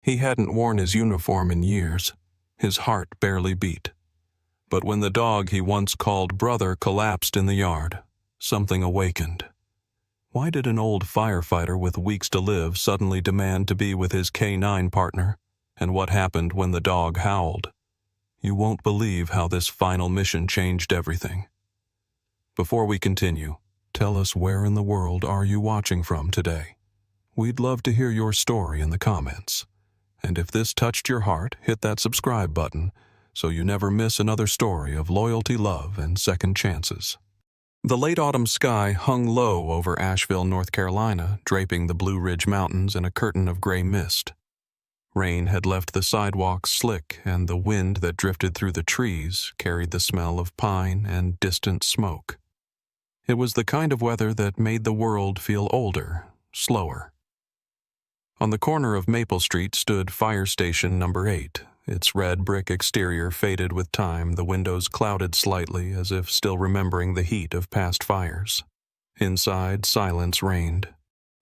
He hadn't worn his uniform in years. His heart barely beat. But when the dog he once called brother collapsed in the yard, something awakened. Why did an old firefighter with weeks to live suddenly demand to be with his K9 partner? And what happened when the dog howled? You won't believe how this final mission changed everything. Before we continue, tell us where in the world are you watching from today? We'd love to hear your story in the comments. And if this touched your heart, hit that subscribe button so you never miss another story of loyalty, love, and second chances. The late autumn sky hung low over Asheville, North Carolina, draping the Blue Ridge Mountains in a curtain of gray mist. Rain had left the sidewalks slick, and the wind that drifted through the trees carried the smell of pine and distant smoke. It was the kind of weather that made the world feel older, slower. On the corner of Maple Street stood Fire Station Number 8, its red brick exterior faded with time, the windows clouded slightly as if still remembering the heat of past fires. Inside, silence reigned.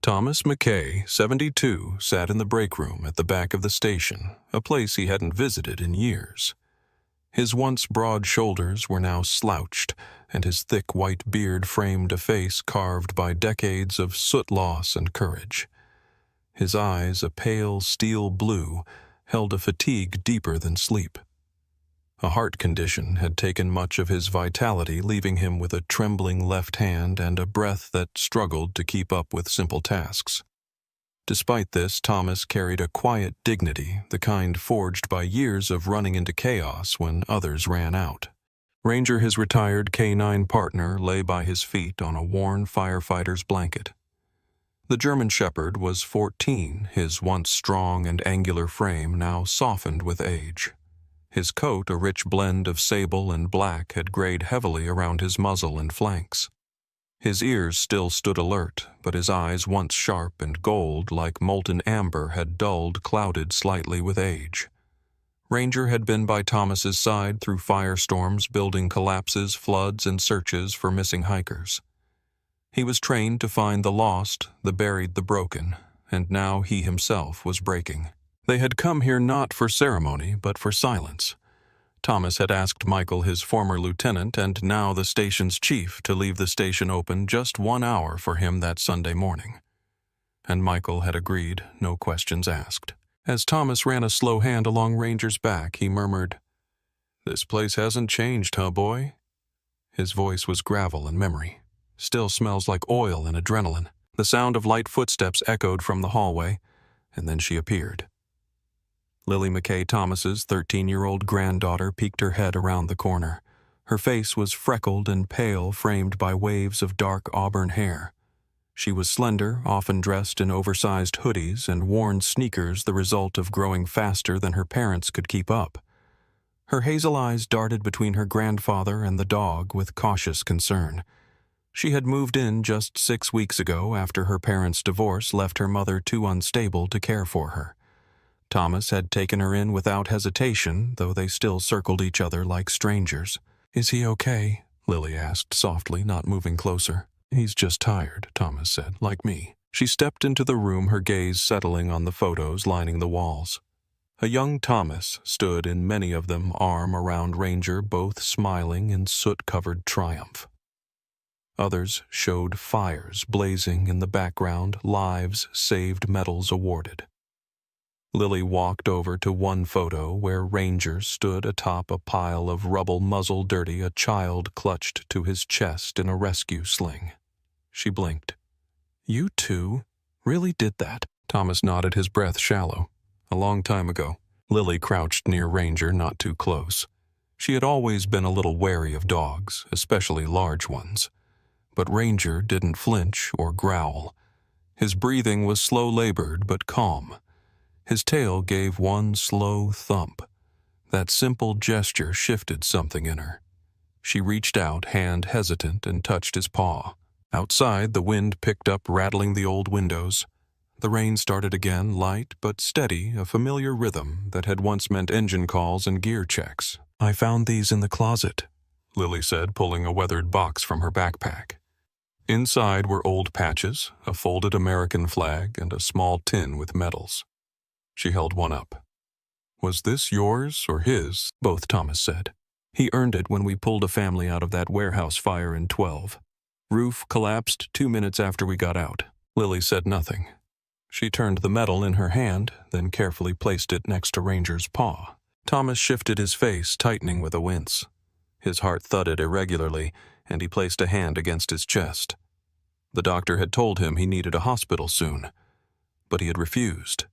Thomas McKay, 72, sat in the break room at the back of the station, a place he hadn't visited in years. His once broad shoulders were now slouched, and his thick white beard framed a face carved by decades of soot loss and courage. His eyes, a pale steel blue, held a fatigue deeper than sleep. A heart condition had taken much of his vitality, leaving him with a trembling left hand and a breath that struggled to keep up with simple tasks. Despite this, Thomas carried a quiet dignity, the kind forged by years of running into chaos when others ran out. Ranger, his retired K9 partner, lay by his feet on a worn firefighter's blanket. The German Shepherd was 14, his once strong and angular frame now softened with age. His coat, a rich blend of sable and black, had grayed heavily around his muzzle and flanks. His ears still stood alert, but his eyes, once sharp and gold like molten amber, had dulled, clouded slightly with age. Ranger had been by Thomas's side through firestorms, building collapses, floods, and searches for missing hikers. He was trained to find the lost, the buried, the broken, and now he himself was breaking. They had come here not for ceremony, but for silence. Thomas had asked Michael, his former lieutenant and now the station's chief, to leave the station open just 1 hour for him that Sunday morning. And Michael had agreed, no questions asked. As Thomas ran a slow hand along Ranger's back, he murmured, "This place hasn't changed, huh, boy?" His voice was gravel and memory. "Still smells like oil and adrenaline." The sound of light footsteps echoed from the hallway, and then she appeared. Lily McKay Thomas's 13-year-old granddaughter peeked her head around the corner. Her face was freckled and pale, framed by waves of dark auburn hair. She was slender, often dressed in oversized hoodies and worn sneakers, the result of growing faster than her parents could keep up. Her hazel eyes darted between her grandfather and the dog with cautious concern. She had moved in just 6 weeks ago after her parents' divorce left her mother too unstable to care for her. Thomas had taken her in without hesitation, though they still circled each other like strangers. "Is he okay?" Lily asked softly, not moving closer. "He's just tired," Thomas said, "like me." She stepped into the room, her gaze settling on the photos lining the walls. A young Thomas stood in many of them, arm around Ranger, both smiling in soot-covered triumph. Others showed fires blazing in the background, lives saved, medals awarded. Lily walked over to one photo where Ranger stood atop a pile of rubble, muzzle dirty, a child clutched to his chest in a rescue sling. She blinked. "You two really did that?" Thomas nodded, his breath shallow. "A long time ago." Lily crouched near Ranger, not too close. She had always been a little wary of dogs, especially large ones. But Ranger didn't flinch or growl. His breathing was slow-labored but calm. His tail gave one slow thump. That simple gesture shifted something in her. She reached out, hand hesitant, and touched his paw. Outside, the wind picked up, rattling the old windows. The rain started again, light but steady, a familiar rhythm that had once meant engine calls and gear checks. "I found these in the closet," Lily said, pulling a weathered box from her backpack. Inside were old patches, a folded American flag, and a small tin with medals. She held one up. Was this yours or his? Both, Thomas said. He earned it when we pulled a family out of that warehouse fire in 12. Roof collapsed 2 minutes after we got out. Lily said nothing. She turned the medal in her hand, then carefully placed it next to Ranger's paw. Thomas shifted his face, tightening with a wince. His heart thudded irregularly, and he placed a hand against his chest. The doctor had told him he needed a hospital soon, but he had refused.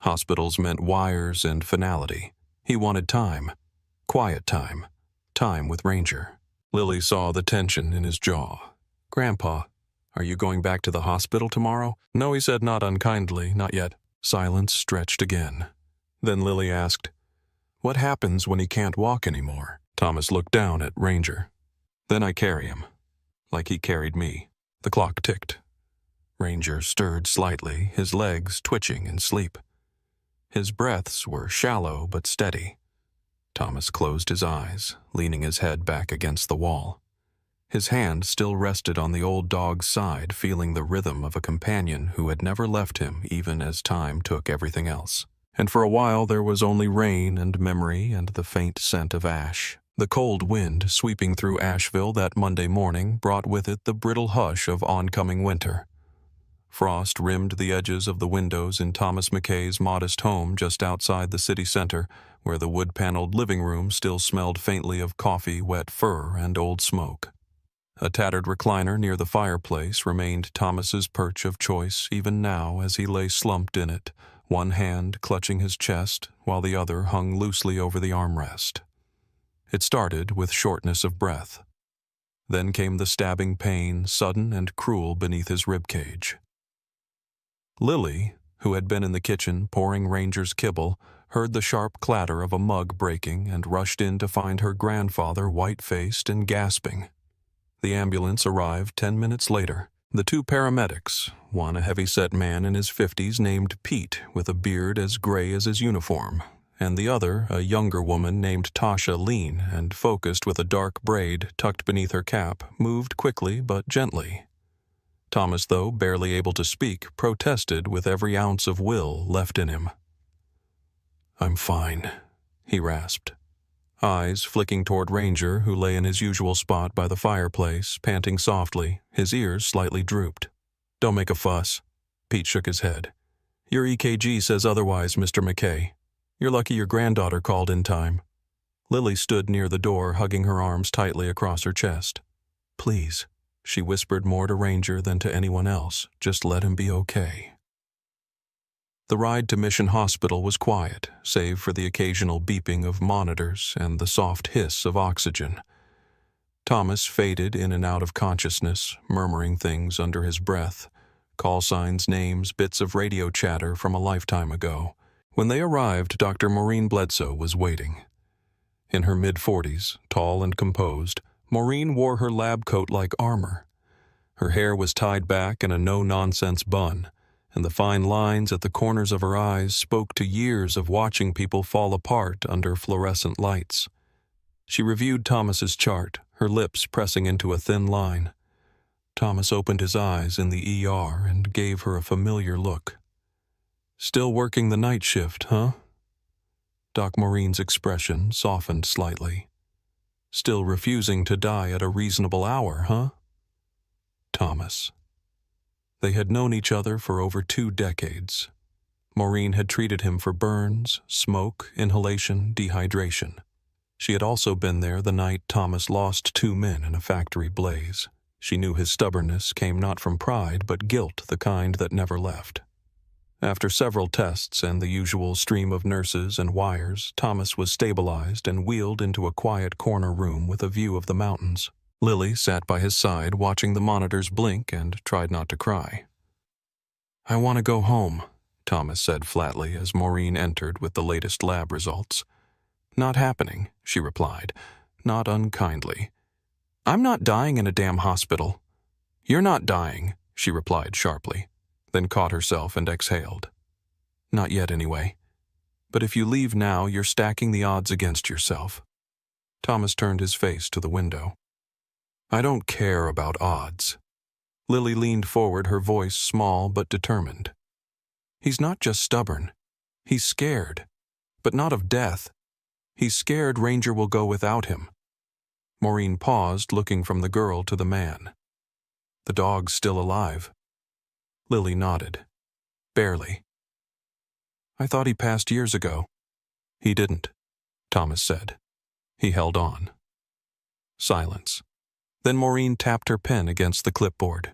Hospitals meant wires and finality. He wanted time. Quiet time. Time with Ranger. Lily saw the tension in his jaw. Grandpa, are you going back to the hospital tomorrow? No, he said, not unkindly, not yet. Silence stretched again. Then Lily asked, what happens when he can't walk anymore? Thomas looked down at Ranger. Then I carry him, like he carried me. The clock ticked. Ranger stirred slightly, his legs twitching in sleep. His breaths were shallow but steady. Thomas closed his eyes, leaning his head back against the wall. His hand still rested on the old dog's side, feeling the rhythm of a companion who had never left him even as time took everything else. And for a while there was only rain and memory and the faint scent of ash. The cold wind sweeping through Asheville that Monday morning brought with it the brittle hush of oncoming winter. Frost rimmed the edges of the windows in Thomas McKay's modest home just outside the city center, where the wood-paneled living room still smelled faintly of coffee, wet fur, and old smoke. A tattered recliner near the fireplace remained Thomas's perch of choice even now as he lay slumped in it, one hand clutching his chest while the other hung loosely over the armrest. It started with shortness of breath. Then came the stabbing pain, sudden and cruel beneath his ribcage. Lily, who had been in the kitchen pouring Ranger's kibble, heard the sharp clatter of a mug breaking and rushed in to find her grandfather white-faced and gasping. The ambulance arrived 10 minutes later. The two paramedics, one a heavy-set man in his 50s named Pete with a beard as gray as his uniform, and the other a younger woman named Tasha, lean and focused with a dark braid tucked beneath her cap, moved quickly but gently. Thomas, though barely able to speak, protested with every ounce of will left in him. "I'm fine," he rasped. Eyes flicking toward Ranger, who lay in his usual spot by the fireplace, panting softly, his ears slightly drooped. "Don't make a fuss." Pete shook his head. "Your EKG says otherwise, Mr. McKay. You're lucky your granddaughter called in time." Lily stood near the door, hugging her arms tightly across her chest. "Please," she whispered more to Ranger than to anyone else, "just let him be okay." The ride to Mission Hospital was quiet, save for the occasional beeping of monitors and the soft hiss of oxygen. Thomas faded in and out of consciousness, murmuring things under his breath, call signs, names, bits of radio chatter from a lifetime ago. When they arrived, Dr. Maureen Bledsoe was waiting. In her mid-40s, tall and composed, Maureen wore her lab coat like armor. Her hair was tied back in a no-nonsense bun, and the fine lines at the corners of her eyes spoke to years of watching people fall apart under fluorescent lights. She reviewed Thomas's chart, her lips pressing into a thin line. Thomas opened his eyes in the ER and gave her a familiar look. "Still working the night shift, huh?" Doc Maureen's expression softened slightly. "Still refusing to die at a reasonable hour, huh?" Thomas. They had known each other for over 2 decades. Maureen had treated him for burns, smoke, inhalation, dehydration. She had also been there the night Thomas lost 2 men in a factory blaze. She knew his stubbornness came not from pride, but guilt, the kind that never left. After several tests and the usual stream of nurses and wires, Thomas was stabilized and wheeled into a quiet corner room with a view of the mountains. Lily sat by his side, watching the monitors blink, and tried not to cry. "I want to go home," Thomas said flatly as Maureen entered with the latest lab results. "Not happening," she replied, not unkindly. "I'm not dying in a damn hospital." "You're not dying," she replied sharply, then caught herself and exhaled. "Not yet, anyway. But if you leave now, you're stacking the odds against yourself." Thomas turned his face to the window. "I don't care about odds." Lily leaned forward, her voice small but determined. "He's not just stubborn. He's scared, but not of death. He's scared Ranger will go without him. Maureen paused, looking from the girl to the man. The dog's still alive. Lily nodded. Barely. I thought he passed years ago. He didn't, Thomas said. He held on. Silence. Then Maureen tapped her pen against the clipboard.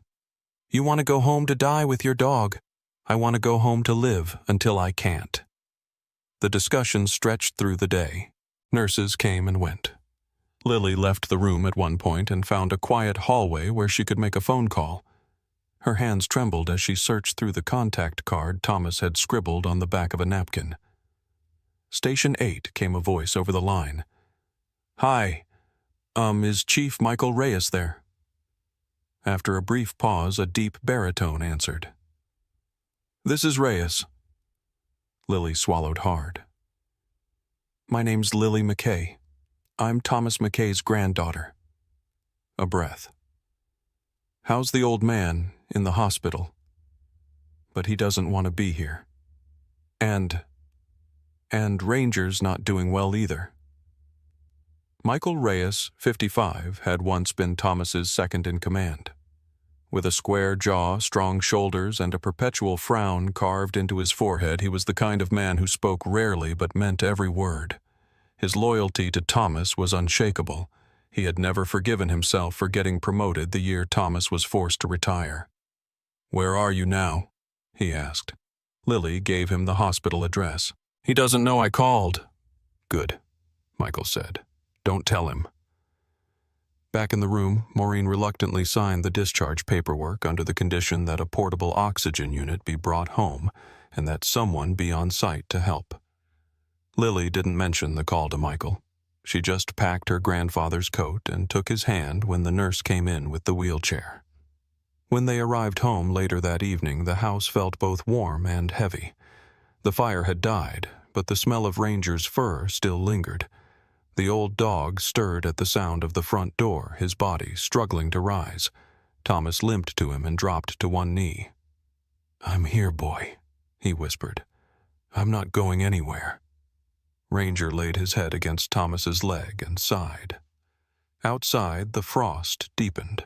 You want to go home to die with your dog. I want to go home to live until I can't. The discussion stretched through the day. Nurses came and went. Lily left the room at one point and found a quiet hallway where she could make a phone call. Her hands trembled as she searched through the contact card Thomas had scribbled on the back of a napkin. Station 8 came a voice over the line. Hi, is Chief Michael Reyes there? After a brief pause, a deep baritone answered. This is Reyes. Lily swallowed hard. My name's Lily McKay. I'm Thomas McKay's granddaughter. A breath. How's the old man in the hospital? But he doesn't want to be here. And Ranger's not doing well either. Michael Reyes, 55, had once been Thomas's second in command. With a square jaw, strong shoulders, and a perpetual frown carved into his forehead, he was the kind of man who spoke rarely but meant every word. His loyalty to Thomas was unshakable. He had never forgiven himself for getting promoted the year Thomas was forced to retire. Where are you now? He asked. Lily gave him the hospital address. He doesn't know I called. Good, Michael said. Don't tell him. Back in the room, Maureen reluctantly signed the discharge paperwork under the condition that a portable oxygen unit be brought home and that someone be on site to help. Lily didn't mention the call to Michael. She just packed her grandfather's coat and took his hand when the nurse came in with the wheelchair. When they arrived home later that evening, the house felt both warm and heavy. The fire had died, but the smell of Ranger's fur still lingered. The old dog stirred at the sound of the front door, his body struggling to rise. Thomas limped to him and dropped to one knee. I'm here, boy, he whispered. I'm not going anywhere. Ranger laid his head against Thomas's leg and sighed. Outside, the frost deepened.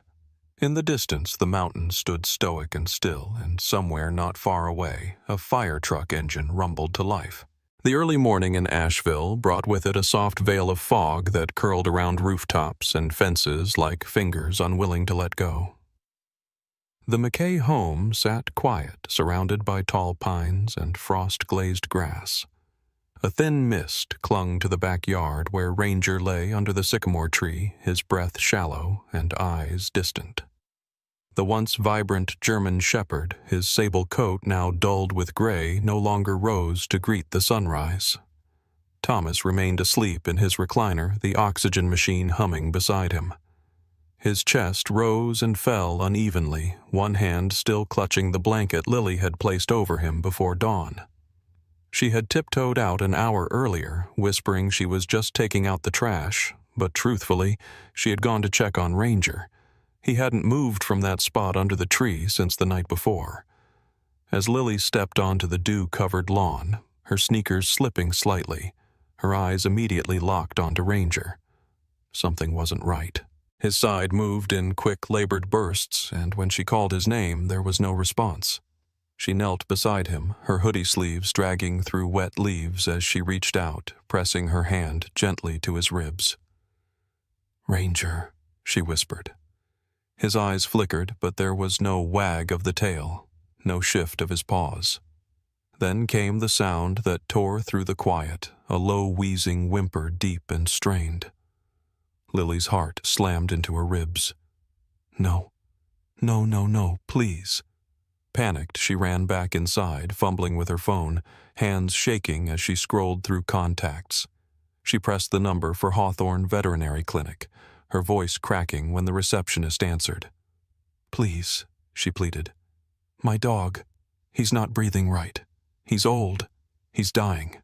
In the distance, the mountains stood stoic and still, and somewhere not far away, a fire truck engine rumbled to life. The early morning in Asheville brought with it a soft veil of fog that curled around rooftops and fences like fingers unwilling to let go. The McKay home sat quiet, surrounded by tall pines and frost-glazed grass. A thin mist clung to the backyard where Ranger lay under the sycamore tree, his breath shallow and eyes distant. The once vibrant German shepherd, his sable coat now dulled with gray, no longer rose to greet the sunrise. Thomas remained asleep in his recliner, the oxygen machine humming beside him. His chest rose and fell unevenly, one hand still clutching the blanket Lily had placed over him before dawn. She had tiptoed out an hour earlier, whispering she was just taking out the trash, but truthfully, she had gone to check on Ranger. He hadn't moved from that spot under the tree since the night before. As Lily stepped onto the dew-covered lawn, her sneakers slipping slightly, her eyes immediately locked onto Ranger. Something wasn't right. His side moved in quick, labored bursts, and when she called his name, there was no response. She knelt beside him, her hoodie sleeves dragging through wet leaves as she reached out, pressing her hand gently to his ribs. "Ranger," she whispered. His eyes flickered, but there was no wag of the tail, no shift of his paws. Then came the sound that tore through the quiet, a low wheezing whimper deep and strained. Lily's heart slammed into her ribs. No, no, no, no, please. Panicked, she ran back inside, fumbling with her phone, hands shaking as she scrolled through contacts. She pressed the number for Hawthorne Veterinary Clinic, her voice cracking when the receptionist answered. "Please," she pleaded. "My dog. He's not breathing right. He's old. He's dying.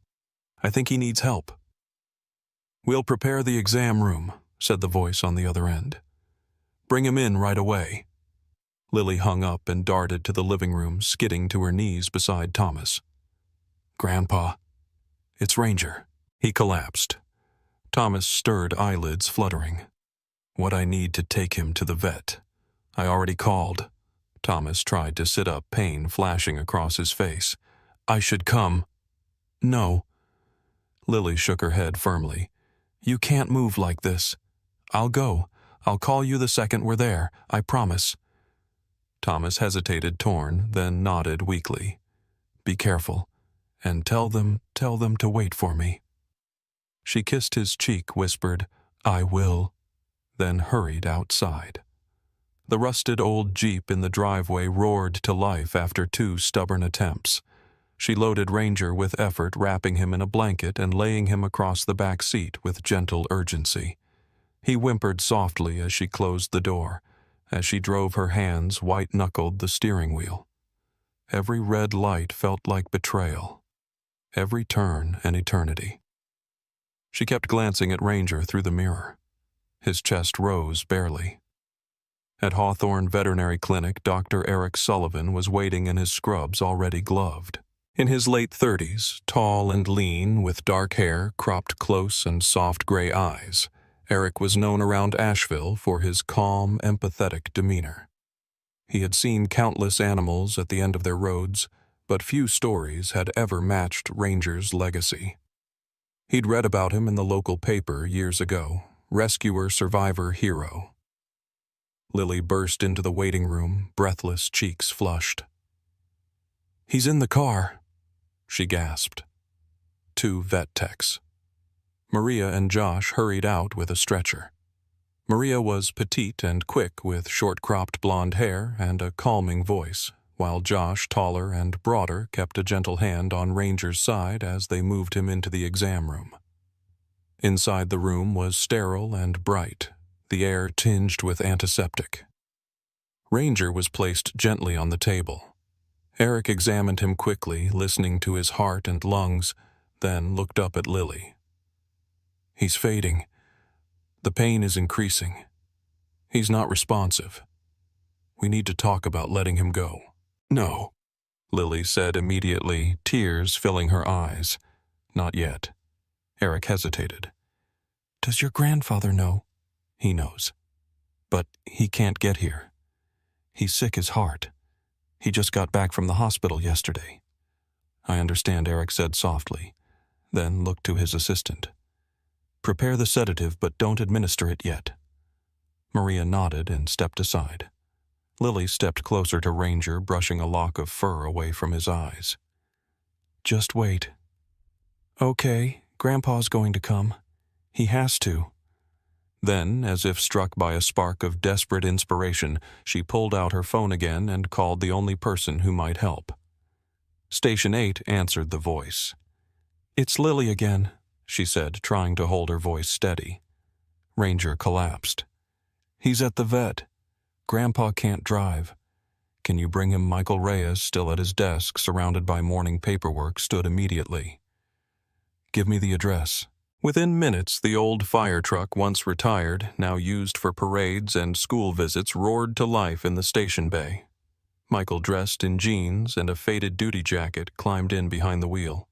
I think he needs help." "We'll prepare the exam room," said the voice on the other end. "Bring him in right away." Lily hung up and darted to the living room, skidding to her knees beside Thomas. Grandpa, it's Ranger. He collapsed. Thomas stirred, eyelids fluttering. What I need to take him to the vet. I already called. Thomas tried to sit up, pain flashing across his face. I should come. No. Lily shook her head firmly. You can't move like this. I'll go. I'll call you the second we're there, I promise. Thomas hesitated, torn, then nodded weakly. Be careful, and tell them to wait for me. She kissed his cheek, whispered, I will, then hurried outside. The rusted old Jeep in the driveway roared to life after 2 stubborn attempts. She loaded Ranger with effort, wrapping him in a blanket and laying him across the back seat with gentle urgency. He whimpered softly as she closed the door, as she drove her hands white-knuckled the steering wheel. Every red light felt like betrayal. Every turn an eternity. She kept glancing at Ranger through the mirror. His chest rose barely. At Hawthorne Veterinary Clinic, Dr. Eric Sullivan was waiting in his scrubs, already gloved. In his late 30s, tall and lean, with dark hair cropped close and soft gray eyes, Eric was known around Asheville for his calm, empathetic demeanor. He had seen countless animals at the end of their roads, but few stories had ever matched Ranger's legacy. He'd read about him in the local paper years ago, rescuer, survivor, hero. Lily burst into the waiting room, breathless, cheeks flushed. He's in the car, she gasped. 2 vet techs. Maria and Josh hurried out with a stretcher. Maria was petite and quick with short-cropped blonde hair and a calming voice, while Josh, taller and broader, kept a gentle hand on Ranger's side as they moved him into the exam room. Inside the room was sterile and bright, the air tinged with antiseptic. Ranger was placed gently on the table. Eric examined him quickly, listening to his heart and lungs, then looked up at Lily. He's fading. The pain is increasing. He's not responsive. We need to talk about letting him go. No, Lily said immediately, tears filling her eyes. Not yet. Eric hesitated. Does your grandfather know? He knows. But he can't get here. He's sick as heart. He just got back from the hospital yesterday. I understand, Eric said softly, then looked to his assistant. Prepare the sedative, but don't administer it yet. Maria nodded and stepped aside. Lily stepped closer to Ranger, brushing a lock of fur away from his eyes. Just wait. Okay, Grandpa's going to come. He has to. Then, as if struck by a spark of desperate inspiration, she pulled out her phone again and called the only person who might help. Station 8 answered the voice. It's Lily again, she said, trying to hold her voice steady. Ranger collapsed. He's at the vet. Grandpa can't drive. Can you bring him? Michael Reyes, still at his desk, surrounded by morning paperwork, stood immediately. Give me the address. Within minutes, the old fire truck, once retired, now used for parades and school visits, roared to life in the station bay. Michael, dressed in jeans and a faded duty jacket, climbed in behind the wheel.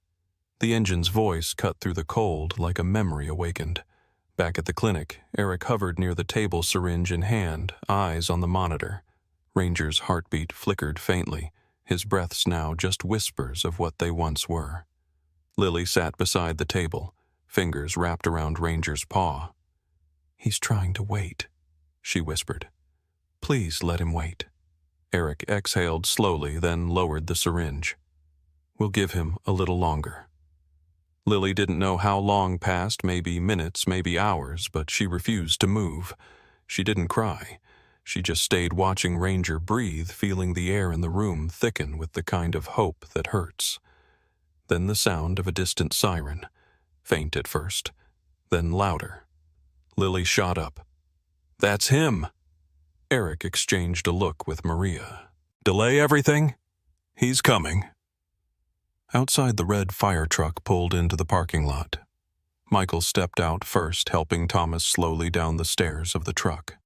The engine's voice cut through the cold like a memory awakened. Back at the clinic, Eric hovered near the table, syringe in hand, eyes on the monitor. Ranger's heartbeat flickered faintly, his breaths now just whispers of what they once were. Lily sat beside the table, fingers wrapped around Ranger's paw. He's trying to wait, she whispered. Please let him wait. Eric exhaled slowly, then lowered the syringe. We'll give him a little longer. Lily didn't know how long passed, maybe minutes, maybe hours, but she refused to move. She didn't cry. She just stayed watching Ranger breathe, feeling the air in the room thicken with the kind of hope that hurts. Then the sound of a distant siren. Faint at first, then louder. Lily shot up. That's him! Eric exchanged a look with Maria. Delay everything? He's coming. Outside, the red fire truck pulled into the parking lot. Michael stepped out first, helping Thomas slowly down the stairs of the truck.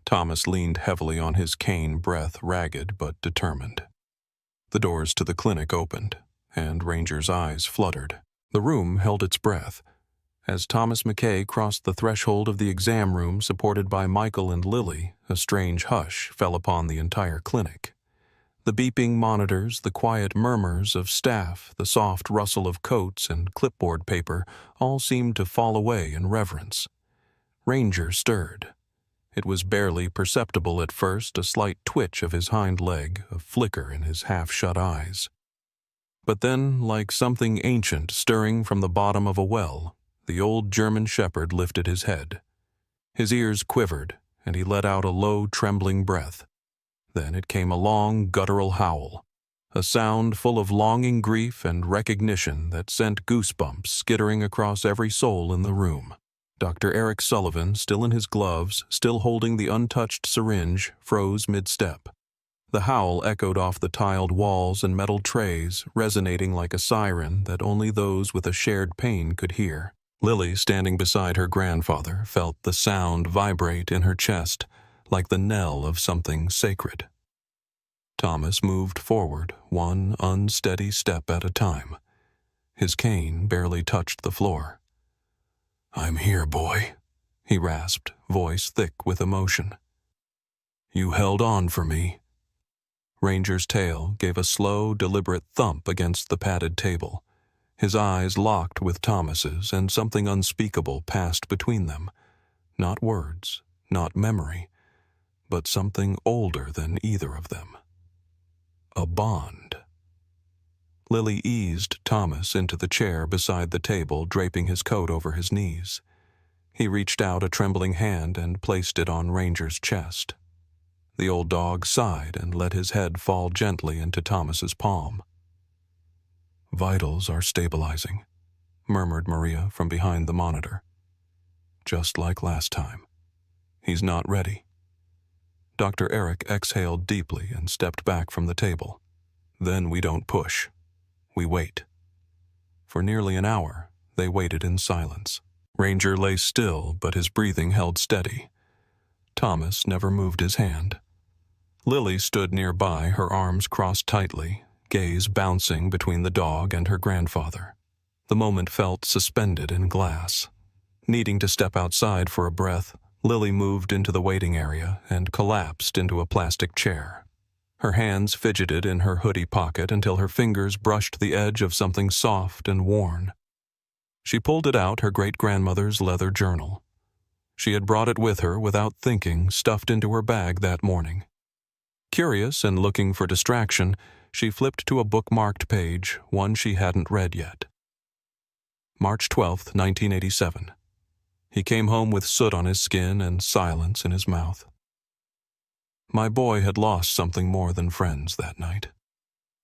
Thomas leaned heavily on his cane, breath ragged but determined. The doors to the clinic opened, and Ranger's eyes fluttered. The room held its breath. As Thomas McKay crossed the threshold of the exam room supported by Michael and Lily, a strange hush fell upon the entire clinic. The beeping monitors, the quiet murmurs of staff, the soft rustle of coats and clipboard paper all seemed to fall away in reverence. Ranger stirred. It was barely perceptible at first, a slight twitch of his hind leg, a flicker in his half-shut eyes. But then, like something ancient stirring from the bottom of a well, the old German shepherd lifted his head. His ears quivered, and he let out a low, trembling breath. Then it came a long, guttural howl, a sound full of longing grief and recognition that sent goosebumps skittering across every soul in the room. Dr. Eric Sullivan, still in his gloves, still holding the untouched syringe, froze mid-step. The howl echoed off the tiled walls and metal trays, resonating like a siren that only those with a shared pain could hear. Lily, standing beside her grandfather, felt the sound vibrate in her chest, like the knell of something sacred. Thomas moved forward, one unsteady step at a time. His cane barely touched the floor. "I'm here, boy," he rasped, voice thick with emotion. "You held on for me." Ranger's tail gave a slow, deliberate thump against the padded table. His eyes locked with Thomas's, and something unspeakable passed between them. Not words, not memory, but something older than either of them. A bond. Lily eased Thomas into the chair beside the table, draping his coat over his knees. He reached out a trembling hand and placed it on Ranger's chest. The old dog sighed and let his head fall gently into Thomas's palm. "Vitals are stabilizing," murmured Maria from behind the monitor. "Just like last time. He's not ready." Dr. Eric exhaled deeply and stepped back from the table. "Then we don't push. We wait." For nearly an hour, they waited in silence. Ranger lay still, but his breathing held steady. Thomas never moved his hand. Lily stood nearby, her arms crossed tightly, gaze bouncing between the dog and her grandfather. The moment felt suspended in glass. Needing to step outside for a breath, Lily moved into the waiting area and collapsed into a plastic chair. Her hands fidgeted in her hoodie pocket until her fingers brushed the edge of something soft and worn. She pulled it out, her great-grandmother's leather journal. She had brought it with her without thinking, stuffed into her bag that morning. Curious and looking for distraction, she flipped to a bookmarked page, one she hadn't read yet. March 12, 1987. He came home with soot on his skin and silence in his mouth. My boy had lost something more than friends that night.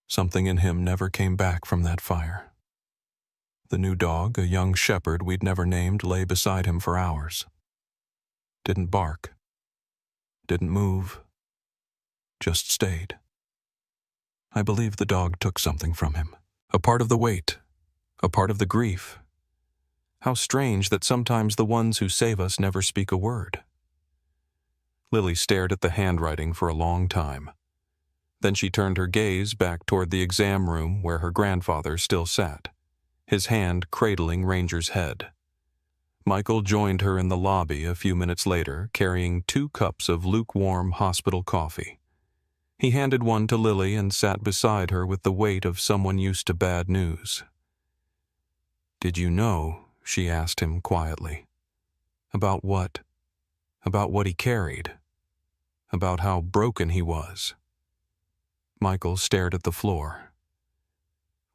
Something in him never came back from that fire. The new dog, a young shepherd we'd never named, lay beside him for hours. Didn't bark. Didn't move. Just stayed. I believe the dog took something from him. A part of the weight. A part of the grief. How strange that sometimes the ones who save us never speak a word. Lily stared at the handwriting for a long time. Then she turned her gaze back toward the exam room where her grandfather still sat, his hand cradling Ranger's head. Michael joined her in the lobby a few minutes later, carrying 2 cups of lukewarm hospital coffee. He handed one to Lily and sat beside her with the weight of someone used to bad news. "Did you know?" she asked him quietly. "About what? About what he carried? About how broken he was?" Michael stared at the floor.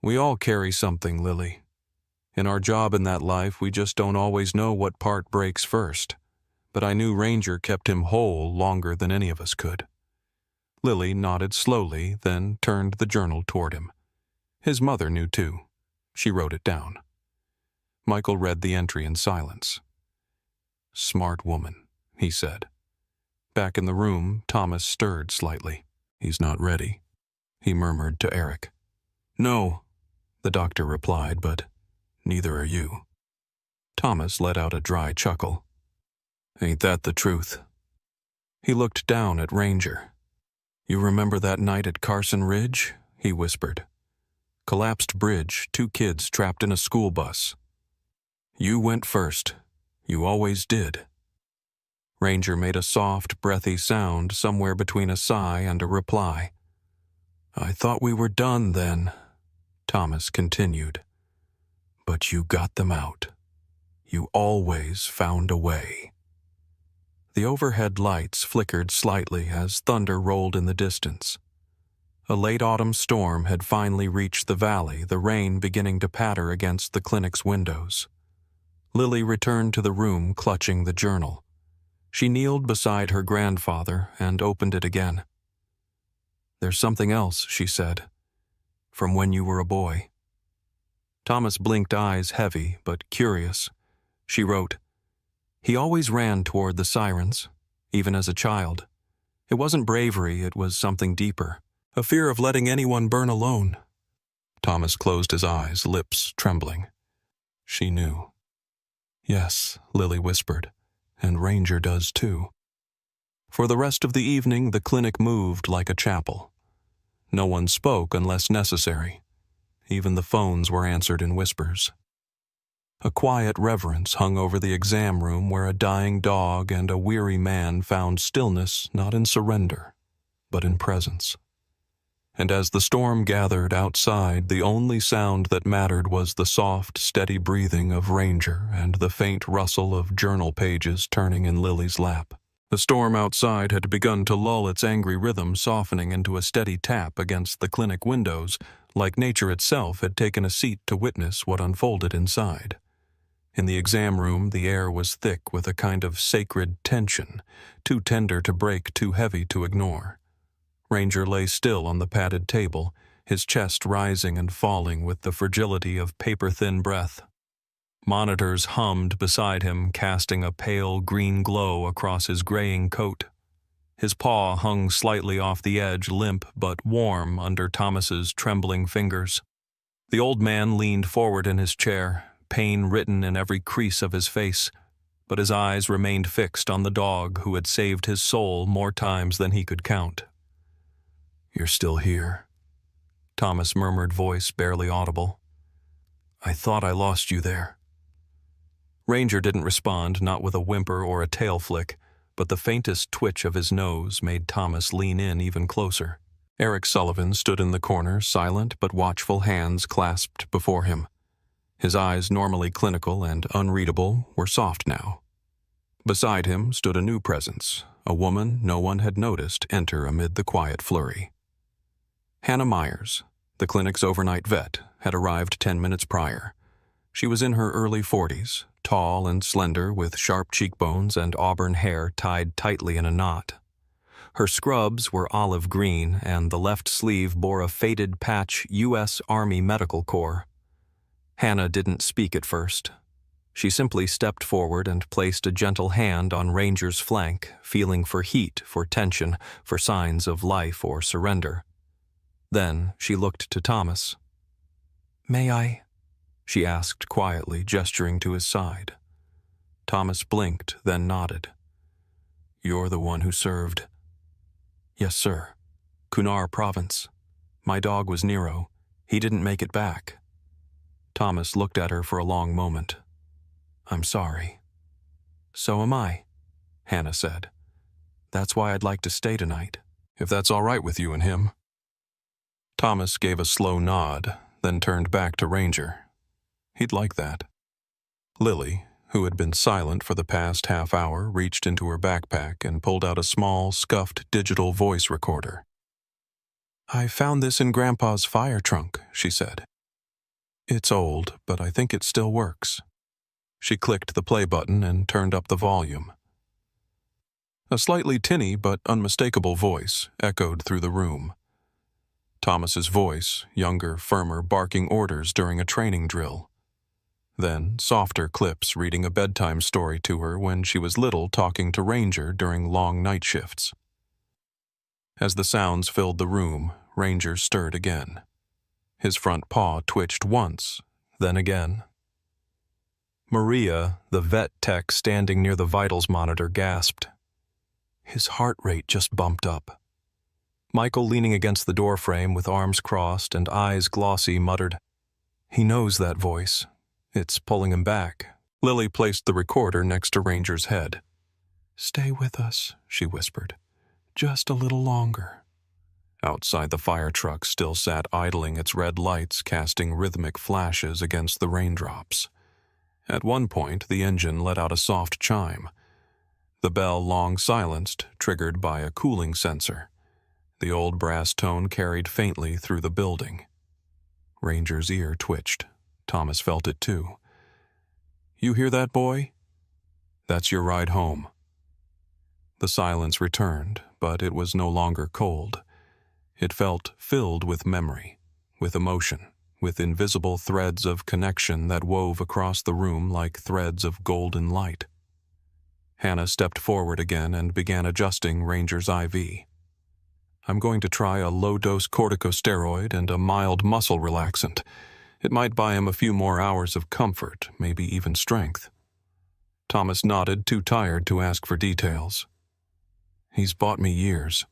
"We all carry something, Lily. In our job in that life, we just don't always know what part breaks first. But I knew Ranger kept him whole longer than any of us could." Lily nodded slowly, then turned the journal toward him. His mother knew too. She wrote it down. Michael read the entry in silence. "Smart woman," he said. Back in the room, Thomas stirred slightly. "He's not ready," he murmured to Eric. "No," the doctor replied, "but neither are you." Thomas let out a dry chuckle. "Ain't that the truth?" He looked down at Ranger. "You remember that night at Carson Ridge?" he whispered. Collapsed bridge, 2 kids trapped in a school bus. You went first. You always did. Ranger made a soft, breathy sound somewhere between a sigh and a reply. I thought we were done then, Thomas continued. But you got them out. You always found a way. The overhead lights flickered slightly as thunder rolled in the distance. A late autumn storm had finally reached the valley, the rain beginning to patter against the clinic's windows. Lily returned to the room clutching the journal. She kneeled beside her grandfather and opened it again. There's something else, she said. From when you were a boy. Thomas blinked, eyes heavy but curious. She wrote, He always ran toward the sirens, even as a child. It wasn't bravery, it was something deeper. A fear of letting anyone burn alone. Thomas closed his eyes, lips trembling. She knew. Yes, Lily whispered, and Ranger does too. For the rest of the evening, the clinic moved like a chapel. No one spoke unless necessary. Even the phones were answered in whispers. A quiet reverence hung over the exam room where a dying dog and a weary man found stillness not in surrender, but in presence. And as the storm gathered outside, the only sound that mattered was the soft, steady breathing of Ranger and the faint rustle of journal pages turning in Lily's lap. The storm outside had begun to lull its angry rhythm, softening into a steady tap against the clinic windows, like nature itself had taken a seat to witness what unfolded inside. In the exam room, the air was thick with a kind of sacred tension, too tender to break, too heavy to ignore. Ranger lay still on the padded table, his chest rising and falling with the fragility of paper-thin breath. Monitors hummed beside him, casting a pale green glow across his graying coat. His paw hung slightly off the edge, limp but warm under Thomas's trembling fingers. The old man leaned forward in his chair, pain written in every crease of his face, but his eyes remained fixed on the dog who had saved his soul more times than he could count. You're still here, Thomas murmured, voice barely audible. I thought I lost you there. Ranger didn't respond, not with a whimper or a tail flick, but the faintest twitch of his nose made Thomas lean in even closer. Eric Sullivan stood in the corner, silent but watchful, hands clasped before him. His eyes, normally clinical and unreadable, were soft now. Beside him stood a new presence, a woman no one had noticed enter amid the quiet flurry. Hannah Myers, the clinic's overnight vet, had arrived 10 minutes prior. She was in her early 40s, tall and slender with sharp cheekbones and auburn hair tied tightly in a knot. Her scrubs were olive green and the left sleeve bore a faded patch U.S. Army Medical Corps. Hannah didn't speak at first. She simply stepped forward and placed a gentle hand on Ranger's flank, feeling for heat, for tension, for signs of life or surrender. Then she looked to Thomas. "May I?" she asked quietly, gesturing to his side. Thomas blinked, then nodded. "You're the one who served." "Yes, sir. Kunar Province. My dog was Nero. He didn't make it back." Thomas looked at her for a long moment. "I'm sorry." "So am I," Hannah said. "That's why I'd like to stay tonight." "If that's all right with you and him." Thomas gave a slow nod, then turned back to Ranger. He'd like that. Lily, who had been silent for the past half hour, reached into her backpack and pulled out a small, scuffed digital voice recorder. "I found this in Grandpa's fire trunk," she said. "It's old, but I think it still works." She clicked the play button and turned up the volume. A slightly tinny but unmistakable voice echoed through the room. Thomas's voice, younger, firmer, barking orders during a training drill. Then softer clips reading a bedtime story to her when she was little, talking to Ranger during long night shifts. As the sounds filled the room, Ranger stirred again. His front paw twitched once, then again. Maria, the vet tech standing near the vitals monitor, gasped. "His heart rate just bumped up." Michael, leaning against the doorframe with arms crossed and eyes glossy, muttered, "He knows that voice. It's pulling him back." Lily placed the recorder next to Ranger's head. "Stay with us," she whispered. "Just a little longer." Outside, the fire truck still sat idling, its red lights casting rhythmic flashes against the raindrops. At one point, the engine let out a soft chime. The bell, long silenced, triggered by a cooling sensor. The old brass tone carried faintly through the building. Ranger's ear twitched. Thomas felt it too. "You hear that, boy? That's your ride home." The silence returned, but it was no longer cold. It felt filled with memory, with emotion, with invisible threads of connection that wove across the room like threads of golden light. Hannah stepped forward again and began adjusting Ranger's IV. "I'm going to try a low-dose corticosteroid and a mild muscle relaxant. It might buy him a few more hours of comfort, maybe even strength." Thomas nodded, too tired to ask for details. "He's bought me years.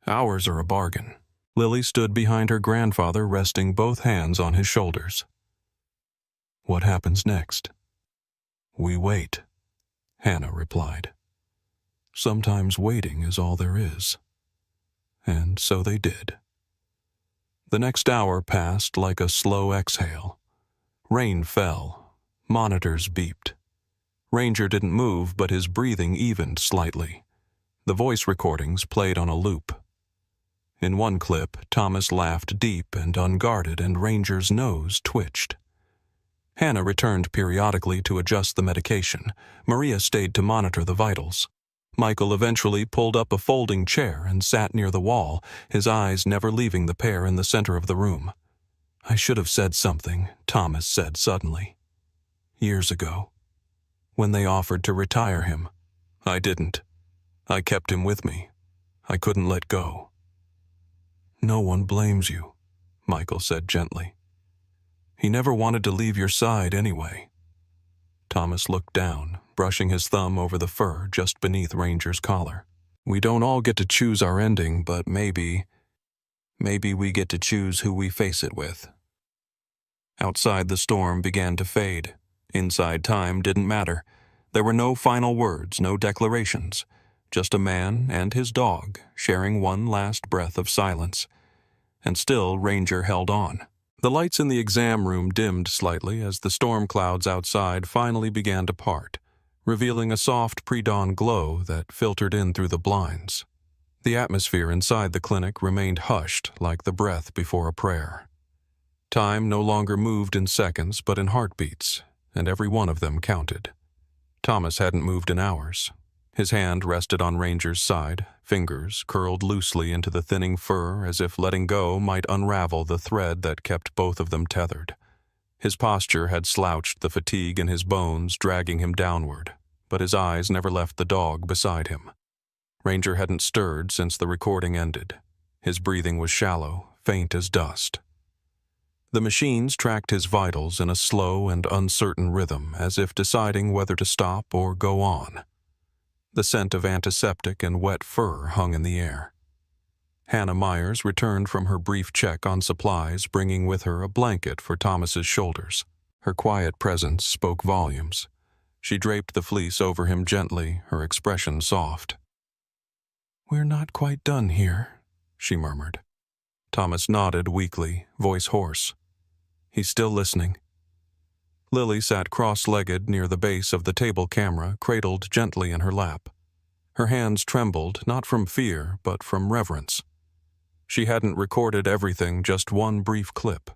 Hours are a bargain." Lily stood behind her grandfather, resting both hands on his shoulders. "What happens next?" "We wait," Hannah replied. "Sometimes waiting is all there is." And so they did. The next hour passed like a slow exhale. Rain fell. Monitors beeped. Ranger didn't move, but his breathing evened slightly. The voice recordings played on a loop. In one clip, Thomas laughed deep and unguarded, and Ranger's nose twitched. Hannah returned periodically to adjust the medication. Maria stayed to monitor the vitals. Michael eventually pulled up a folding chair and sat near the wall, his eyes never leaving the pair in the center of the room. "I should have said something," Thomas said suddenly. "Years ago, when they offered to retire him. I didn't. I kept him with me. I couldn't let go." "No one blames you," Michael said gently. "He never wanted to leave your side anyway." Thomas looked down, brushing his thumb over the fur just beneath Ranger's collar. "We don't all get to choose our ending, but maybe we get to choose who we face it with." Outside, the storm began to fade. Inside, time didn't matter. There were no final words, no declarations. Just a man and his dog sharing one last breath of silence. And still Ranger held on. The lights in the exam room dimmed slightly as the storm clouds outside finally began to part, revealing a soft pre-dawn glow that filtered in through the blinds. The atmosphere inside the clinic remained hushed like the breath before a prayer. Time no longer moved in seconds but in heartbeats, and every one of them counted. Thomas hadn't moved in hours. His hand rested on Ranger's side, fingers curled loosely into the thinning fur as if letting go might unravel the thread that kept both of them tethered. His posture had slouched, the fatigue in his bones dragging him downward, but his eyes never left the dog beside him. Ranger hadn't stirred since the recording ended. His breathing was shallow, faint as dust. The machines tracked his vitals in a slow and uncertain rhythm, as if deciding whether to stop or go on. The scent of antiseptic and wet fur hung in the air. Hannah Myers returned from her brief check on supplies, bringing with her a blanket for Thomas's shoulders. Her quiet presence spoke volumes. She draped the fleece over him gently, her expression soft. "We're not quite done here," she murmured. Thomas nodded weakly, voice hoarse. "He's still listening." Lily sat cross-legged near the base of the table camera, cradled gently in her lap. Her hands trembled, not from fear, but from reverence. She hadn't recorded everything, just one brief clip.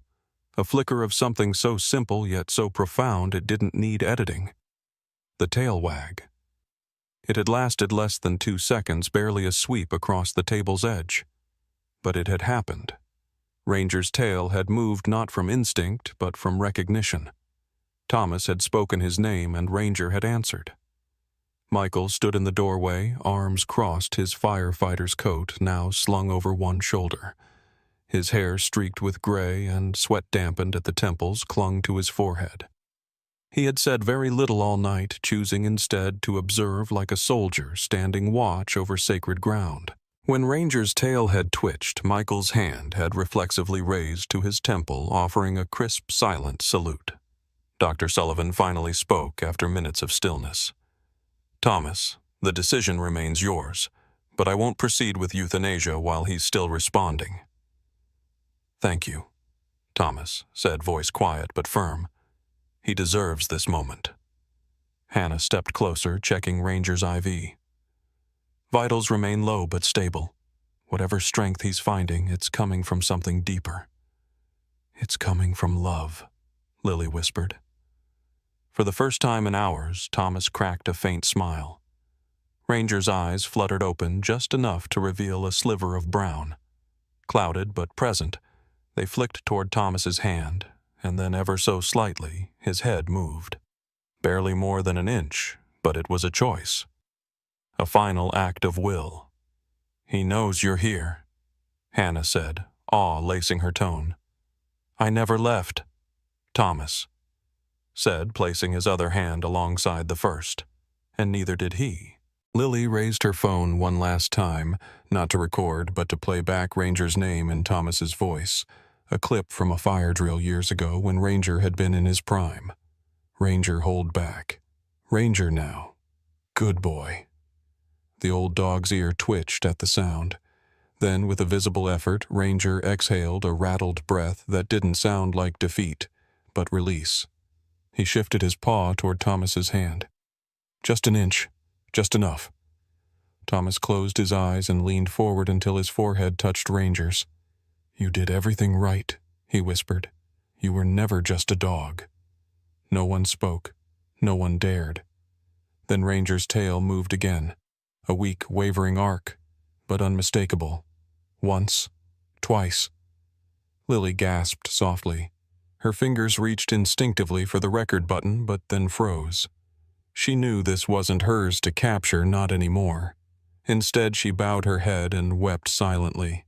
A flicker of something so simple yet so profound it didn't need editing. The tail wag. It had lasted less than 2 seconds, barely a sweep across the table's edge. But it had happened. Ranger's tail had moved not from instinct, but from recognition. Thomas had spoken his name and Ranger had answered. Michael stood in the doorway, arms crossed, his firefighter's coat now slung over one shoulder. His hair streaked with gray and sweat dampened at the temples clung to his forehead. He had said very little all night, choosing instead to observe like a soldier standing watch over sacred ground. When Ranger's tail had twitched, Michael's hand had reflexively raised to his temple, offering a crisp, silent salute. Dr. Sullivan finally spoke after minutes of stillness. "Thomas, the decision remains yours, but I won't proceed with euthanasia while he's still responding." "Thank you," Thomas said, voice quiet but firm. "He deserves this moment." Hannah stepped closer, checking Ranger's IV. "Vitals remain low but stable. Whatever strength he's finding, it's coming from something deeper." "It's coming from love," Lily whispered. For the first time in hours, Thomas cracked a faint smile. Ranger's eyes fluttered open just enough to reveal a sliver of brown. Clouded but present, they flicked toward Thomas's hand, and then ever so slightly, his head moved. Barely more than an inch, but it was a choice. A final act of will. "He knows you're here," Hannah said, awe lacing her tone. "I never left," Thomas said, placing his other hand alongside the first. "And neither did he." Lily raised her phone one last time, not to record, but to play back Ranger's name in Thomas's voice, a clip from a fire drill years ago when Ranger had been in his prime. Ranger hold back. Ranger now. Good boy. The old dog's ear twitched at the sound. Then, with a visible effort, Ranger exhaled a rattled breath that didn't sound like defeat, but release. He shifted his paw toward Thomas's hand. "Just an inch. Just enough." Thomas closed his eyes and leaned forward until his forehead touched Ranger's. "You did everything right," he whispered. "You were never just a dog." No one spoke. No one dared. Then Ranger's tail moved again, a weak, wavering arc, but unmistakable. Once. Twice. Lily gasped softly. Her fingers reached instinctively for the record button, but then froze. She knew this wasn't hers to capture, not anymore. Instead, she bowed her head and wept silently.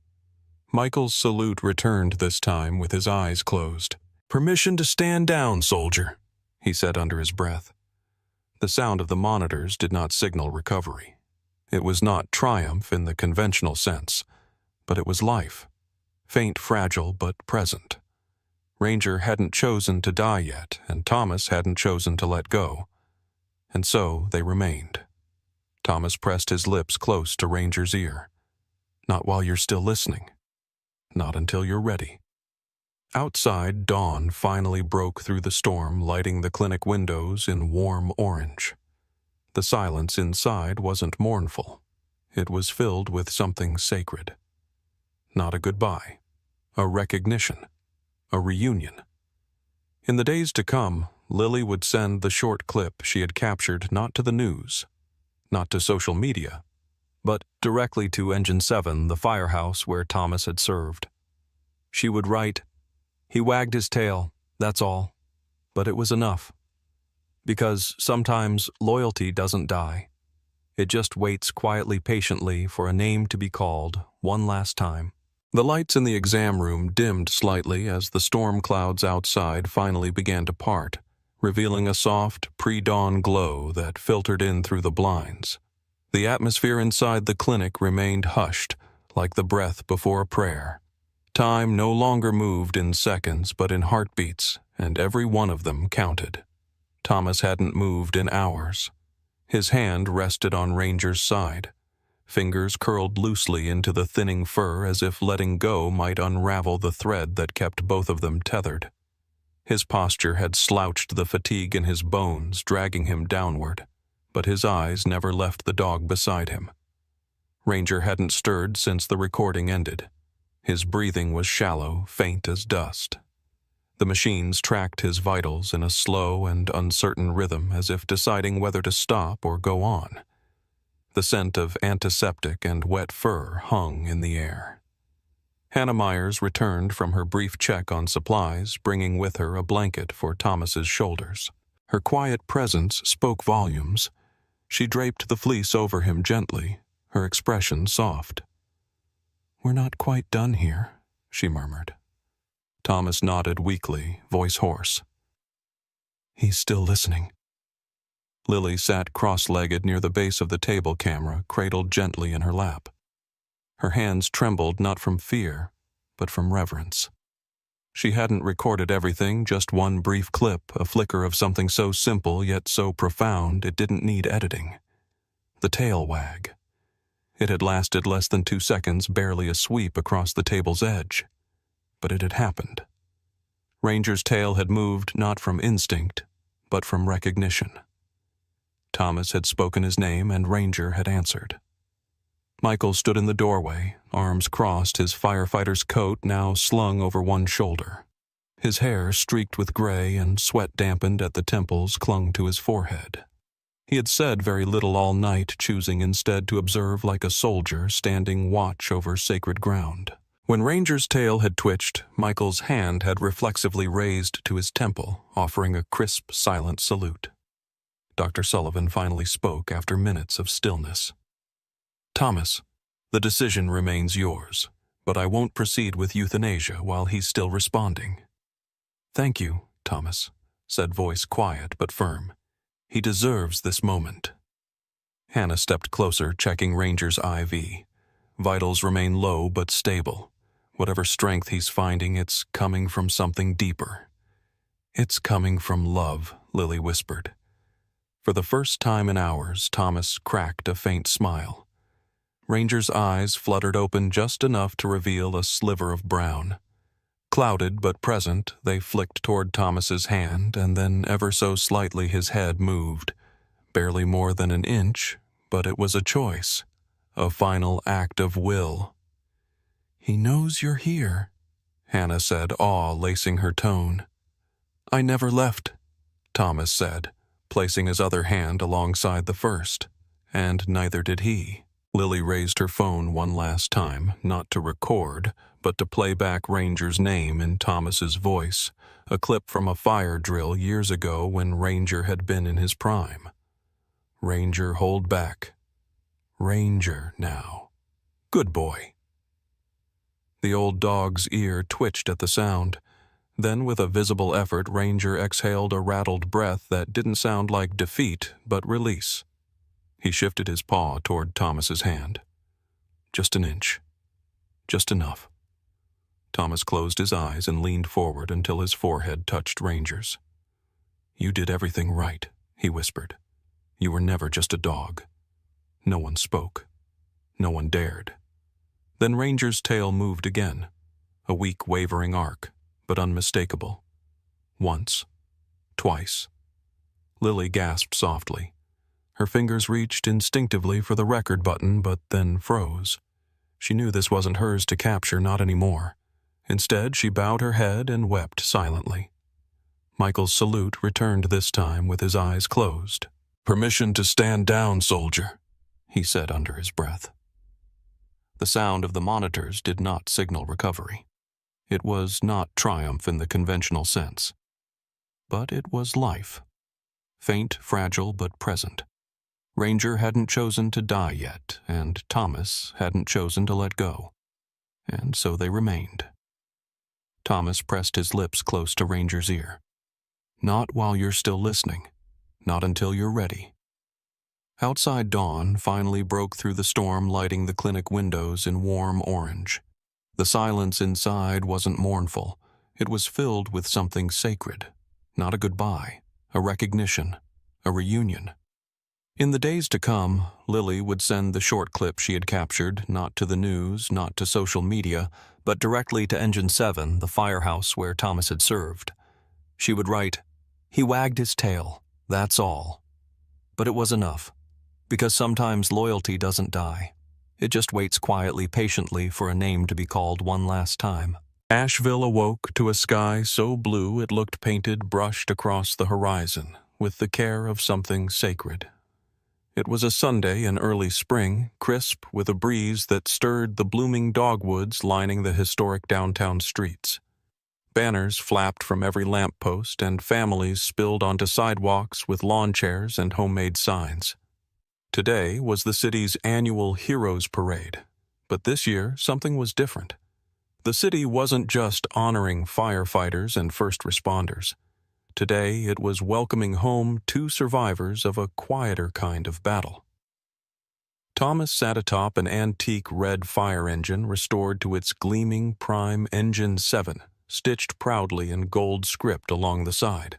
Michael's salute returned this time with his eyes closed. "Permission to stand down, soldier," he said under his breath. The sound of the monitors did not signal recovery. It was not triumph in the conventional sense, but it was life. Faint, fragile, but present. Ranger hadn't chosen to die yet, and Thomas hadn't chosen to let go. And so they remained. Thomas pressed his lips close to Ranger's ear. "Not while you're still listening. Not until you're ready." Outside, dawn finally broke through the storm, lighting the clinic windows in warm orange. The silence inside wasn't mournful. It was filled with something sacred. Not a goodbye. A recognition. A reunion. In the days to come, Lily would send the short clip she had captured not to the news, not to social media, but directly to Engine 7, the firehouse where Thomas had served. She would write, "He wagged his tail, that's all. But it was enough. Because sometimes loyalty doesn't die. It just waits quietly, patiently for a name to be called one last time." The lights in the exam room dimmed slightly as the storm clouds outside finally began to part, revealing a soft, pre-dawn glow that filtered in through the blinds. The atmosphere inside the clinic remained hushed, like the breath before a prayer. Time no longer moved in seconds but in heartbeats, and every one of them counted. Thomas hadn't moved in hours. His hand rested on Ranger's side. Fingers curled loosely into the thinning fur as if letting go might unravel the thread that kept both of them tethered. His posture had slouched the fatigue in his bones, dragging him downward, but his eyes never left the dog beside him. Ranger hadn't stirred since the recording ended. His breathing was shallow, faint as dust. The machines tracked his vitals in a slow and uncertain rhythm as if deciding whether to stop or go on. The scent of antiseptic and wet fur hung in the air. Hannah Myers returned from her brief check on supplies, bringing with her a blanket for Thomas's shoulders. Her quiet presence spoke volumes. She draped the fleece over him gently, her expression soft. "We're not quite done here," she murmured. Thomas nodded weakly, voice hoarse. "He's still listening." Lily sat cross-legged near the base of the table camera, cradled gently in her lap. Her hands trembled not from fear, but from reverence. She hadn't recorded everything, just one brief clip, a flicker of something so simple yet so profound it didn't need editing. The tail wag. It had lasted less than 2 seconds, barely a sweep across the table's edge. But it had happened. Ranger's tail had moved not from instinct, but from recognition. Thomas had spoken his name, and Ranger had answered. Michael stood in the doorway, arms crossed, his firefighter's coat now slung over one shoulder. His hair, streaked with gray and sweat dampened at the temples, clung to his forehead. He had said very little all night, choosing instead to observe like a soldier standing watch over sacred ground. When Ranger's tail had twitched, Michael's hand had reflexively raised to his temple, offering a crisp, silent salute. Dr. Sullivan finally spoke after minutes of stillness. "Thomas, the decision remains yours, but I won't proceed with euthanasia while he's still responding." "Thank you, Thomas," said voice quiet but firm. "He deserves this moment." Hannah stepped closer, checking Ranger's IV. Vitals remain low but stable. Whatever strength he's finding, it's coming from something deeper. "It's coming from love," Lily whispered. For the first time in hours, Thomas cracked a faint smile. Ranger's eyes fluttered open just enough to reveal a sliver of brown. Clouded but present, they flicked toward Thomas's hand, and then ever so slightly his head moved. Barely more than an inch, but it was a choice, a final act of will. "He knows you're here," Hannah said, awe lacing her tone. "I never left," Thomas said, placing his other hand alongside the first, and neither did he. Lily raised her phone one last time, not to record, but to play back Ranger's name in Thomas's voice, a clip from a fire drill years ago when Ranger had been in his prime. "Ranger, hold back. Ranger now. Good boy." The old dog's ear twitched at the sound. Then, with a visible effort, Ranger exhaled a rattled breath that didn't sound like defeat, but release. He shifted his paw toward Thomas's hand. "Just an inch. Just enough." Thomas closed his eyes and leaned forward until his forehead touched Ranger's. "You did everything right," he whispered. "You were never just a dog." No one spoke. No one dared. Then Ranger's tail moved again, a weak, wavering arc, but unmistakable. Once. Twice. Lily gasped softly. Her fingers reached instinctively for the record button, but then froze. She knew this wasn't hers to capture, not anymore. Instead, she bowed her head and wept silently. Michael's salute returned this time with his eyes closed. "Permission to stand down, soldier," he said under his breath. The sound of the monitors did not signal recovery. It was not triumph in the conventional sense. But it was life. Faint, fragile, but present. Ranger hadn't chosen to die yet, and Thomas hadn't chosen to let go. And so they remained. Thomas pressed his lips close to Ranger's ear. "Not while you're still listening. Not until you're ready." Outside dawn finally broke through the storm, lighting the clinic windows in warm orange. The silence inside wasn't mournful. It was filled with something sacred. Not a goodbye, a recognition, a reunion. In the days to come, Lily would send the short clip she had captured, not to the news, not to social media, but directly to Engine 7, the firehouse where Thomas had served. She would write, "He wagged his tail, that's all." But it was enough, because sometimes loyalty doesn't die. It just waits quietly, patiently for a name to be called one last time. Asheville awoke to a sky so blue it looked painted, brushed across the horizon, with the care of something sacred. It was a Sunday in early spring, crisp with a breeze that stirred the blooming dogwoods lining the historic downtown streets. Banners flapped from every lamppost, and families spilled onto sidewalks with lawn chairs and homemade signs. Today was the city's annual Heroes Parade, but this year something was different. The city wasn't just honoring firefighters and first responders. Today it was welcoming home 2 survivors of a quieter kind of battle. Thomas sat atop an antique red fire engine restored to its gleaming prime Engine 7, stitched proudly in gold script along the side.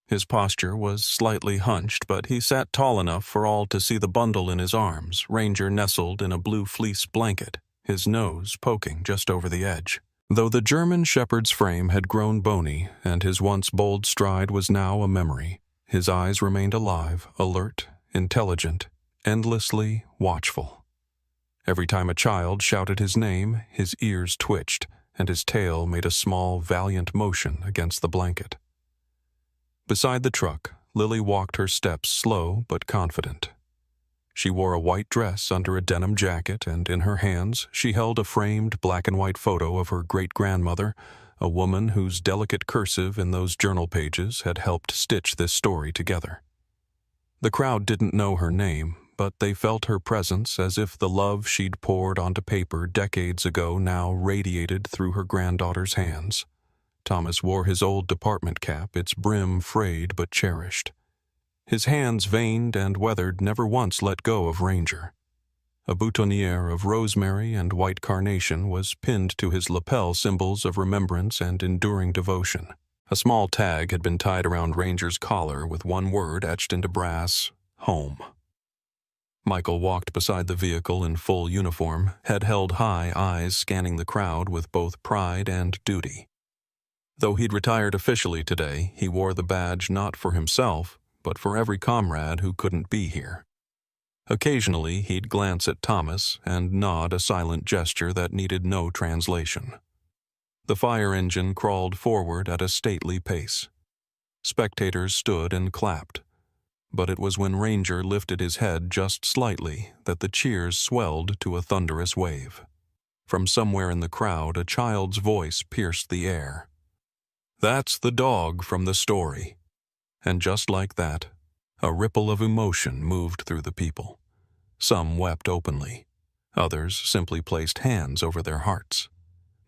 His posture was slightly hunched, but he sat tall enough for all to see the bundle in his arms, Ranger nestled in a blue fleece blanket, his nose poking just over the edge. Though the German shepherd's frame had grown bony and his once bold stride was now a memory, his eyes remained alive, alert, intelligent, endlessly watchful. Every time a child shouted his name, his ears twitched, and his tail made a small, valiant motion against the blanket. Beside the truck, Lily walked her steps slow but confident. She wore a white dress under a denim jacket, and in her hands she held a framed black-and-white photo of her great-grandmother, a woman whose delicate cursive in those journal pages had helped stitch this story together. The crowd didn't know her name, but they felt her presence as if the love she'd poured onto paper decades ago now radiated through her granddaughter's hands. Thomas wore his old department cap, its brim frayed but cherished. His hands, veined and weathered, never once let go of Ranger. A boutonniere of rosemary and white carnation was pinned to his lapel, symbols of remembrance and enduring devotion. A small tag had been tied around Ranger's collar with one word etched into brass: home. Michael walked beside the vehicle in full uniform, head held high, eyes scanning the crowd with both pride and duty. Though he'd retired officially today, he wore the badge not for himself, but for every comrade who couldn't be here. Occasionally, he'd glance at Thomas and nod a silent gesture that needed no translation. The fire engine crawled forward at a stately pace. Spectators stood and clapped, but it was when Ranger lifted his head just slightly that the cheers swelled to a thunderous wave. From somewhere in the crowd, a child's voice pierced the air. "That's the dog from the story." And just like that, a ripple of emotion moved through the people. Some wept openly. Others simply placed hands over their hearts.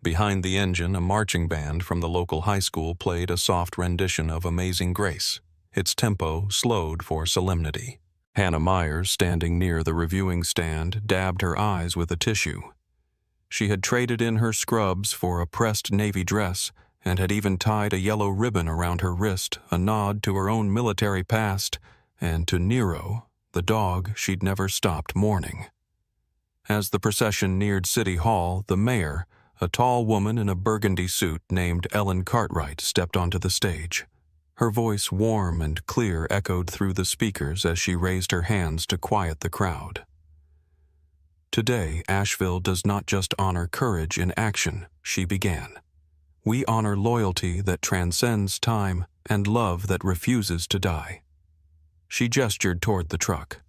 Behind the engine, a marching band from the local high school played a soft rendition of Amazing Grace, its tempo slowed for solemnity. Hannah Myers, standing near the reviewing stand, dabbed her eyes with a tissue. She had traded in her scrubs for a pressed navy dress and had even tied a yellow ribbon around her wrist, a nod to her own military past and to Nero, the dog she'd never stopped mourning. As the procession neared City Hall, the mayor, a tall woman in a burgundy suit named Ellen Cartwright, stepped onto the stage. Her voice, warm and clear, echoed through the speakers as she raised her hands to quiet the crowd. "Today, Asheville does not just honor courage in action," she began. "We honor loyalty that transcends time and love that refuses to die." She gestured toward the truck.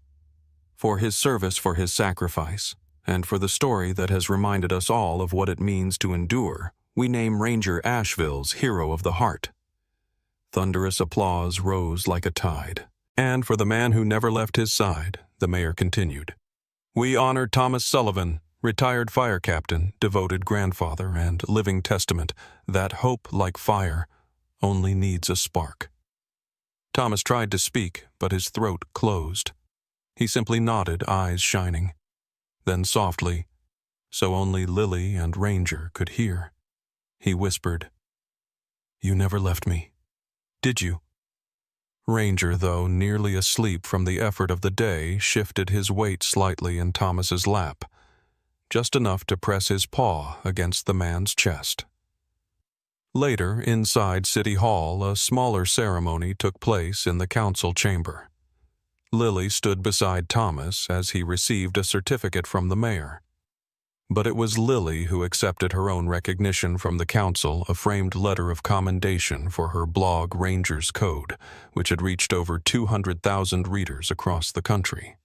"For his service, for his sacrifice, and for the story that has reminded us all of what it means to endure, we name Ranger Asheville's Hero of the Heart." Thunderous applause rose like a tide. "And for the man who never left his side," the mayor continued, "we honor Thomas Sullivan, retired fire captain, devoted grandfather, and living testament that hope, like fire, only needs a spark." Thomas tried to speak, but his throat closed. He simply nodded, eyes shining. Then softly, so only Lily and Ranger could hear, he whispered, "You never left me, did you?" Ranger, though nearly asleep from the effort of the day, shifted his weight slightly in Thomas's lap, just enough to press his paw against the man's chest. Later, inside City Hall, a smaller ceremony took place in the council chamber. Lily stood beside Thomas as he received a certificate from the mayor. But it was Lily who accepted her own recognition from the council, a framed letter of commendation for her blog Ranger's Code, which had reached over 200,000 readers across the country.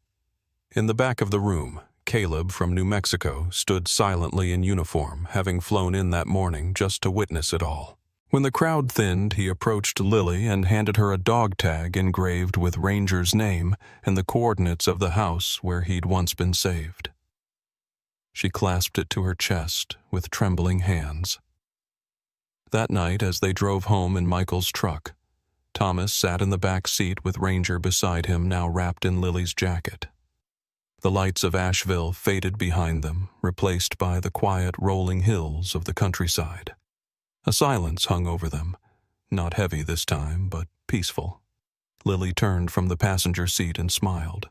In the back of the room, Caleb from New Mexico stood silently in uniform, having flown in that morning just to witness it all. When the crowd thinned, he approached Lily and handed her a dog tag engraved with Ranger's name and the coordinates of the house where he'd once been saved. She clasped it to her chest with trembling hands. That night, as they drove home in Michael's truck, Thomas sat in the back seat with Ranger beside him, now wrapped in Lily's jacket. The lights of Asheville faded behind them, replaced by the quiet rolling hills of the countryside. A silence hung over them, not heavy this time, but peaceful. Lily turned from the passenger seat and smiled.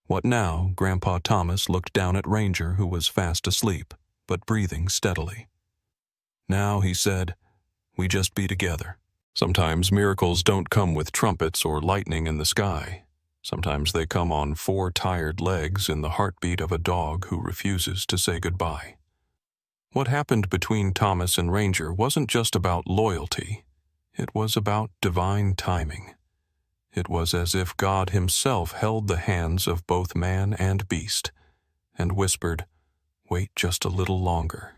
What now? Grandpa Thomas looked down at Ranger, who was fast asleep, but breathing steadily. Now, he said, we just be together. Sometimes miracles don't come with trumpets or lightning in the sky. Sometimes they come on 4 tired legs in the heartbeat of a dog who refuses to say goodbye. What happened between Thomas and Ranger wasn't just about loyalty. It was about divine timing. It was as if God himself held the hands of both man and beast and whispered, wait just a little longer.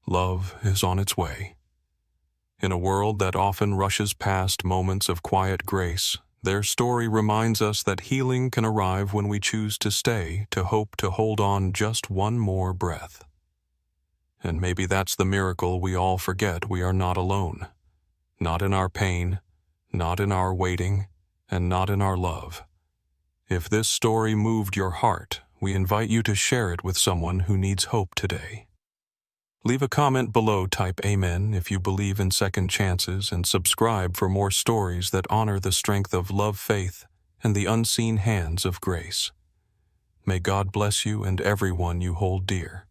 Love is on its way. In a world that often rushes past moments of quiet grace, their story reminds us that healing can arrive when we choose to stay, to hope to hold on just one more breath. And maybe that's the miracle we all forget we are not alone. Not in our pain, not in our waiting, and not in our love. If this story moved your heart, we invite you to share it with someone who needs hope today. Leave a comment below, type Amen if you believe in second chances, and subscribe for more stories that honor the strength of love, faith, and the unseen hands of grace. May God bless you and everyone you hold dear.